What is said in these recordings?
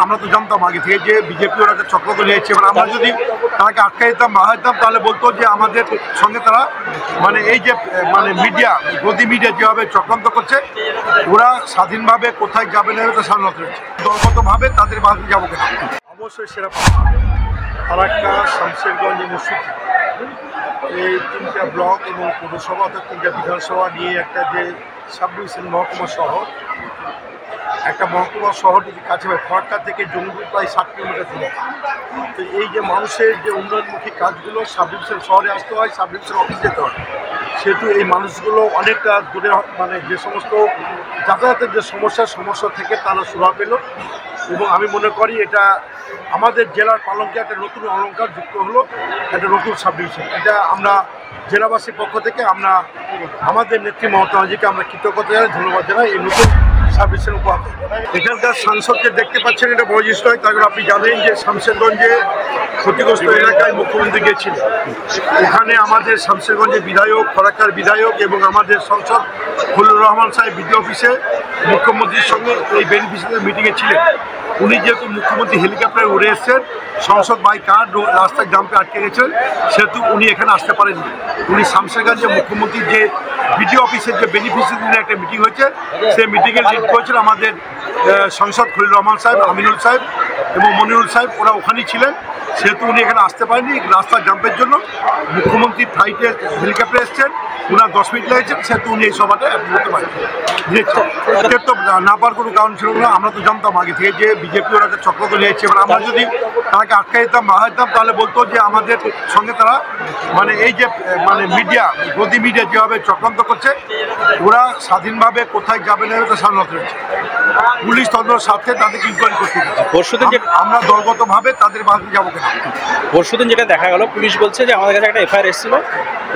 আমরা তো জানতাম আগে থেকে যে বিজেপি ওরা চক্রান্ত নিয়েছে, এবার আমরা যদি তাকে আটকে দিতাম বা দিতাম তাহলে বলতো যে আমাদের সঙ্গে তারা মানে এই যে মানে মিডিয়া গদি মিডিয়া যেভাবে চক্রান্ত করছে, ওরা স্বাধীনভাবে কোথায় যাবে না তো স্বাধীনতা রয়েছে, দলগতভাবে তাদের বাড়ি যাবো কেন। অবশ্যই সেরা ফারাক্কা, শামশেরগঞ্জ, মুর্শিদাবাদ এই তিনটা ব্লক এবং পৌরসভা অর্থাৎ তিনটা বিধানসভা নিয়ে একটা যে সাব-ডিভিশন মহকুমা শহর, একটা মহকুমা শহর যদি কাছে হয় ফারাক্কা থেকে জঙ্গিপুর প্রায় 60 কিলোমিটার দূরে। তো এই যে মানুষের যে উন্নয়নমুখী কাজগুলো সাব-ডিভিশন শহরে আসতে হয়, সাব-ডিভিশন অফিস যেতে হয়, সেহেতু এই মানুষগুলো অনেকটা দূরে মানে যে সমস্ত যাতায়াতের যে সমস্যা থেকে তারা সুরাহা পেল এবং আমি মনে করি এটা আমাদের জেলার পালঙ্কে একটা নতুন অলঙ্কার যুক্ত হলো, একটা নতুন সাব-ডিভিশন। এটা আমরা জেলাবাসীর পক্ষ থেকে আমরা আমাদের নেত্রী মমতা ব্যানার্জিকে আমরা কৃতজ্ঞতা জানাই, ধন্যবাদ জানাই এই নতুন সাব-ডিভিশন উপহার। এখানকার সাংসদকে দেখতে পাচ্ছেন, এটা বয়োজ্যেষ্ঠ হয়, তারপর আপনি জানেন যে শামশেরগঞ্জে ক্ষতিগ্রস্ত এলাকায় মুখ্যমন্ত্রী গিয়েছিলেন। ওখানে আমাদের শামশেরগঞ্জের বিধায়ক, ফারাক্কার বিধায়ক এবং আমাদের সংসদ খলিলুর রহমান সাহেব বিডিও অফিসে মুখ্যমন্ত্রীর সঙ্গে এই বেনিফিশিয়ারি মিটিংয়ে ছিলেন। উনি যেহেতু মুখ্যমন্ত্রী হেলিকপ্টারে উড়ে এসেছেন, সংসদ বাই কার রাস্তায় জাম্পে আটকে গেছেন, সেহেতু উনি এখানে আসতে পারেননি। উনি শামশেরগঞ্জে মুখ্যমন্ত্রীর যে বিডিও অফিসের যে বেনিফিশিয়ারি একটা মিটিং হয়েছে, সেই মিটিংয়ে লিড করেছেন আমাদের সংসদ খলিলুর রহমান সাহেব, আমিনুল সাহেব এবং মনিরুল সাহেব, ওরা ওখানেই ছিলেন। সেহেতু উনি এখানে আসতে পারেননি রাস্তার জাম্পের জন্য। মুখ্যমন্ত্রী ফ্লাইটে হেলিকপ্টারে এসছেন, ওনার 10 মিনিট লেগেছেন, সেহেতু উনি এই সভাটা করতে পারেন। এদের তো না পাওয়ার কোনো কারণ ছিল না। আমরা তো জানতাম আগে থেকে যে বিজেপি ওরা চক্রান্ত নিয়েছে, এবার আমরা যদি তাকে আটকে দিতাম বা দিতাম তাহলে বলতো যে আমাদের সঙ্গে তারা মানে এই যে মানে মিডিয়া গদি মিডিয়া যেভাবে চক্রান্ত করছে, ওরা স্বাধীনভাবে কোথায় যাবে না তো স্বাধীনতা রয়েছে। পুলিশ তদন্তের সাথে তাদেরকে ইনকোয়ারি করতে গেছে। পরশুদিন আমরা দলগতভাবে তাদের বাড়ি যাবো কেন। পরশুদিন যেটা দেখা গেল, পুলিশ বলছে যে আমাদের কাছে একটা এফআইআর এসেছিল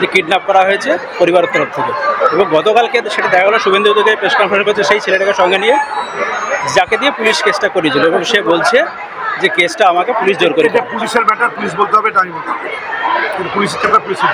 যে কিডন্যাপ করা হয়েছে পরিবারের তরফ থেকে, এবং গতকালকে সেটা দেখা গেলো শুভেন্দু অধিকারী প্রেস কনফারেন্স করছে সেই ছেলেটাকে সঙ্গে নিয়ে, যাকে দিয়ে পুলিশ কেসটা করেছিল, এবং সে বলছে যে কেসটা আমাকে পুলিশ জোর করে। পুলিশের ব্যাটার পুলিশ বলতে হবে, এটা আমি বলতে হবে, পুলিশের ব্যাপার পুলিশের